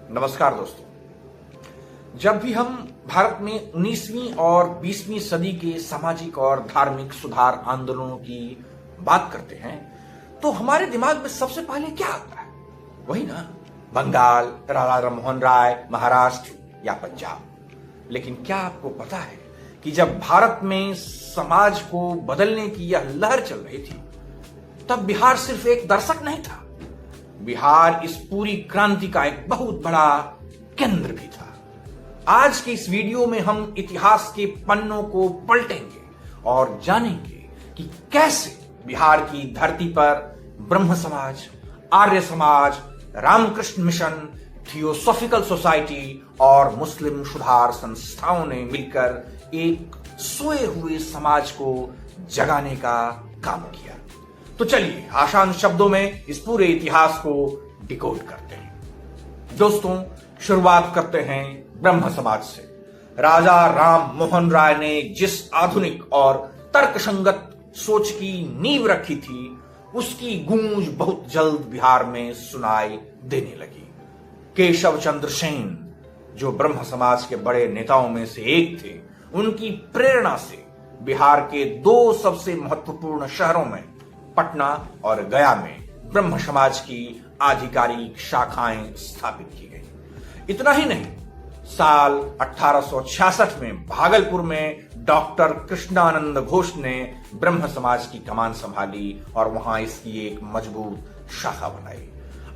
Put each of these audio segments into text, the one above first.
नमस्कार दोस्तों। जब भी हम भारत में 19वीं और 20वीं सदी के सामाजिक और धार्मिक सुधार आंदोलनों की बात करते हैं तो हमारे दिमाग में सबसे पहले क्या आता है? वही ना, बंगाल, राजा राममोहन राय, महाराष्ट्र या पंजाब। लेकिन क्या आपको पता है कि जब भारत में समाज को बदलने की यह लहर चल रही थी तब बिहार सिर्फ एक दर्शक नहीं था, बिहार इस पूरी क्रांति का एक बहुत बड़ा केंद्र भी था। आज के इस वीडियो में हम इतिहास के पन्नों को पलटेंगे और जानेंगे कि कैसे बिहार की धरती पर ब्रह्म समाज, Arya Samaj, Ramakrishna mission, theosophical society और मुस्लिम सुधार संस्थाओं ने मिलकर एक सोए हुए समाज को जगाने का काम किया। तो चलिए आसान शब्दों में इस पूरे इतिहास को डिकोड करते हैं। दोस्तों, शुरुआत करते हैं ब्रह्म समाज से। राजा राम मोहन राय ने जिस आधुनिक और तर्कसंगत सोच की नींव रखी थी उसकी गूंज बहुत जल्द बिहार में सुनाई देने लगी। केशव चंद्र सेन, जो ब्रह्म समाज के बड़े नेताओं में से एक थे, उनकी प्रेरणा से बिहार के दो सबसे महत्वपूर्ण शहरों में पटना और गया में ब्रह्म समाज की आधिकारिक शाखाएं स्थापित की गई। इतना ही नहीं, साल 1866 में भागलपुर में डॉक्टर कृष्णानंद घोष ने ब्रह्म समाज की कमान संभाली और वहां इसकी एक मजबूत शाखा बनाई।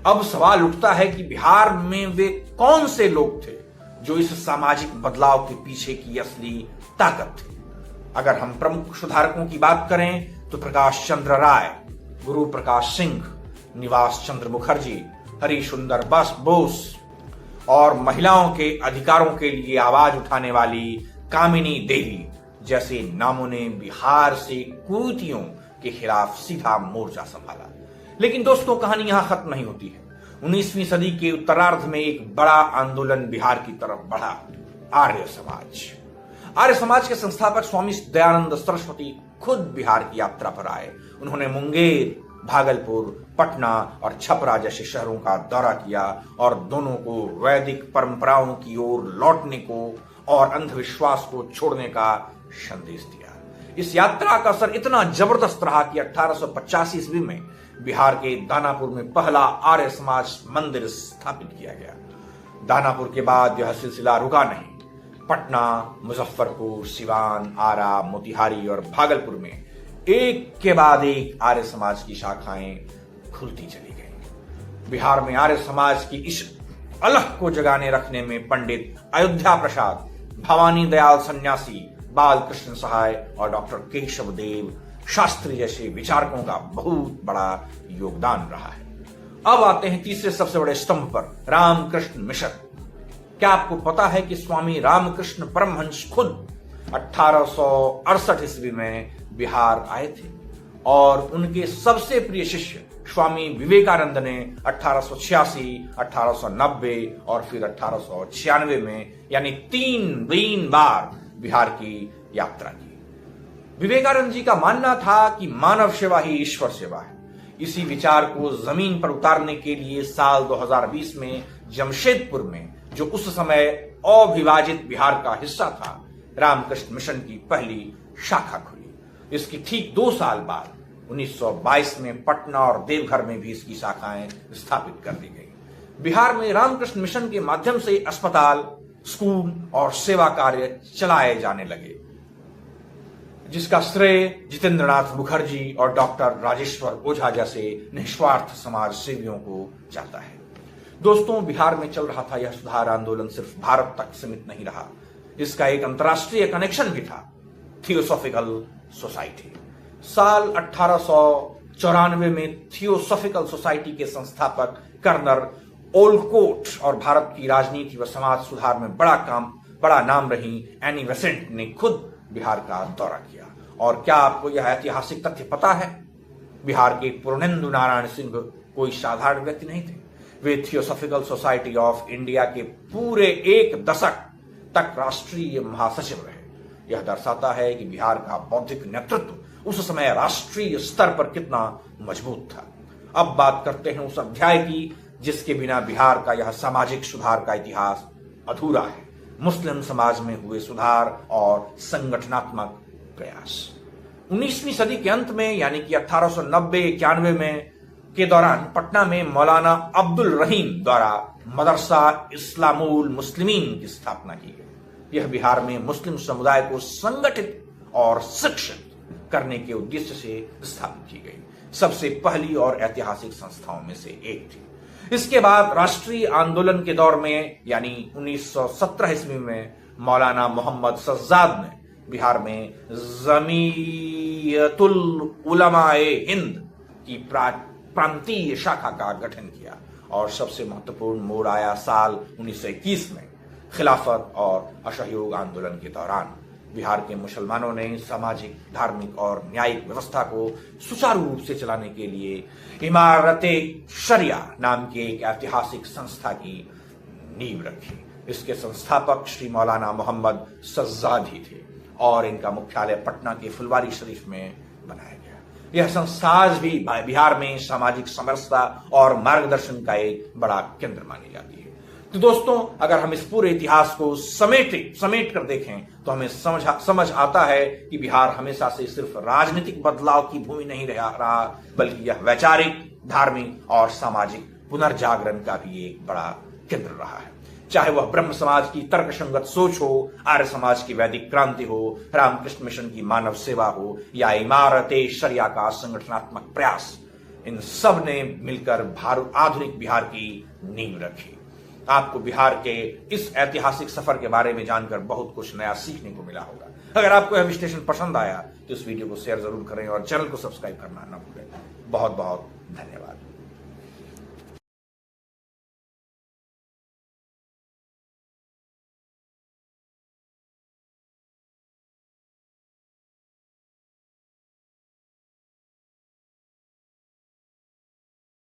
अब सवाल उठता है कि बिहार में वे कौन से लोग थे जो इस सामाजिक बदलाव के पीछे की असली ताकत थी। अगर हम प्रमुख सुधारकों की बात करें तो प्रकाश चंद्र राय, गुरु प्रकाश सिंह, निवास चंद्र मुखर्जी, हरि सुंदर बोस और महिलाओं के अधिकारों के लिए आवाज उठाने वाली कामिनी देवी जैसे नामों ने बिहार से कुरीतियों के खिलाफ सीधा मोर्चा संभाला। लेकिन दोस्तों, कहानी यहां खत्म नहीं होती है। 19वीं सदी के उत्तरार्ध में एक बड़ा आंदोलन बिहार की तरफ बढ़ा, आर्य समाज। आर्य समाज के संस्थापक स्वामी दयानंद सरस्वती खुद बिहार की यात्रा पर आए। उन्होंने मुंगेर, भागलपुर, पटना और छपरा जैसे शहरों का दौरा किया और दोनों को वैदिक परंपराओं की ओर लौटने को और अंधविश्वास को छोड़ने का संदेश दिया। इस यात्रा का असर इतना जबरदस्त रहा कि 1885 ईस्वी में बिहार के दानापुर में पहला आर्य समाज मंदिर स्थापित किया गया। दानापुर के बाद यह सिलसिला रुका नहीं। पटना, मुजफ्फरपुर, सिवान, आरा, मोतिहारी और भागलपुर में एक के बाद एक आर्य समाज की शाखाएं खुलती चली गईं। बिहार में आर्य समाज की इस अलख को जगाने रखने में पंडित अयोध्या प्रसाद, भवानी दयाल सन्यासी, बालकृष्ण सहाय और डॉक्टर केशव देव शास्त्री जैसे विचारकों का बहुत बड़ा योगदान रहा है। अब आते हैं तीसरे सबसे बड़े स्तंभ पर, रामकृष्ण मिशन। क्या आपको पता है कि स्वामी रामकृष्ण परमहंस खुद 1868 ईस्वी में बिहार आए थे और उनके सबसे प्रिय शिष्य स्वामी विवेकानंद ने 1886, 1890 और फिर 1896 में यानी 3 बार बिहार की यात्रा की। विवेकानंद जी का मानना था कि मानव सेवा ही ईश्वर सेवा है। इसी विचार को जमीन पर उतारने के लिए साल 2020 में जमशेदपुर में, जो उस समय अविभाजित बिहार का हिस्सा था, रामकृष्ण मिशन की पहली शाखा खुली। इसकी ठीक 2 साल बाद 1922 में पटना और देवघर में भी इसकी शाखाएं स्थापित कर दी गई। बिहार में रामकृष्ण मिशन के माध्यम से अस्पताल, स्कूल और सेवा कार्य चलाए जाने लगे, जिसका श्रेय जितेंद्रनाथ मुखर्जी और डॉक्टर राजेश्वर ओझा जैसे निस्वार्थ समाज सेवियों को जाता है। दोस्तों, बिहार में चल रहा था यह सुधार आंदोलन सिर्फ भारत तक सीमित नहीं रहा, इसका एक अंतर्राष्ट्रीय कनेक्शन भी था, थियोसॉफिकल सोसाइटी। साल 1894 में थियोसॉफिकल सोसाइटी के संस्थापक कर्नल ओलकोट और भारत की राजनीति व समाज सुधार में बड़ा नाम रही एनी बेसेंट ने खुद बिहार का दौरा किया। और क्या आपको यह ऐतिहासिक तथ्य पता है? बिहार के पूर्णेंदु नारायण सिंह कोई साधारण व्यक्ति नहीं थे। वे थियोसॉफिकल सोसाइटी ऑफ इंडिया के पूरे 1 दशक तक राष्ट्रीय महासचिव रहे। यह दर्शाता है कि बिहार का बौद्धिक नेतृत्व उस समय राष्ट्रीय स्तर पर कितना मजबूत था। अब बात करते हैं उस अध्याय की जिसके बिना बिहार का यह सामाजिक सुधार का इतिहास अधूरा है। मुस्लिम समाज में हुए सुधार और संगठनात्मक प्रयास। 19वीं सदी के अंत में यानी कि 1890-91 में के दौरान पटना में मौलाना अब्दुल रहीम द्वारा मदरसा इस्लामुल मुस्लिमीन की स्थापना की गई। यह बिहार में मुस्लिम समुदाय को संगठित और शिक्षित करने के उद्देश्य से स्थापित की गई सबसे पहली और ऐतिहासिक संस्थाओं में से एक थी। इसके बाद राष्ट्रीय आंदोलन के दौर में यानी 1917 ईस्वी में मौलाना मोहम्मद सज्जाद ने बिहार में जमीयतुल उलमाए हिंद की प्रांतीय शाखा का गठन किया और सबसे महत्वपूर्ण मोड़ आया साल 1921 में खिलाफत और असहयोग आंदोलन के दौरान। बिहार के मुसलमानों ने सामाजिक, धार्मिक और न्यायिक व्यवस्था को सुचारू रूप से चलाने के लिए इमारत-ए-शरिया नाम की एक ऐतिहासिक संस्था की नींव रखी। इसके संस्थापक श्री मौलाना मोहम्मद सज्जाद ही थे और इनका मुख्यालय पटना के फुलवारी शरीफ में बनाया गया। यह संस्था आज भी बिहार में सामाजिक समरसता और मार्गदर्शन का एक बड़ा केंद्र मानी जाती है। तो दोस्तों, अगर हम इस पूरे इतिहास को समेट कर देखें तो हमें समझ आता है कि बिहार हमेशा से सिर्फ राजनीतिक बदलाव की भूमि नहीं रहा, बल्कि यह वैचारिक, धार्मिक और सामाजिक पुनर्जागरण का भी एक बड़ा केंद्र रहा है। चाहे वह ब्रह्म समाज की तर्कसंगत सोच हो, आर्य समाज की वैदिक क्रांति हो, रामकृष्ण मिशन की मानव सेवा हो या इमारत-ए-शरिया का संगठनात्मक प्रयास, इन सब ने मिलकर आधुनिक बिहार की नींव रखी। आपको बिहार के इस ऐतिहासिक सफर के बारे में जानकर बहुत कुछ नया सीखने को मिला होगा। अगर आपको यह विश्लेषण पसंद आया तो इस वीडियो को शेयर जरूर करें और चैनल को सब्सक्राइब करना न भूलें। बहुत बहुत धन्यवाद।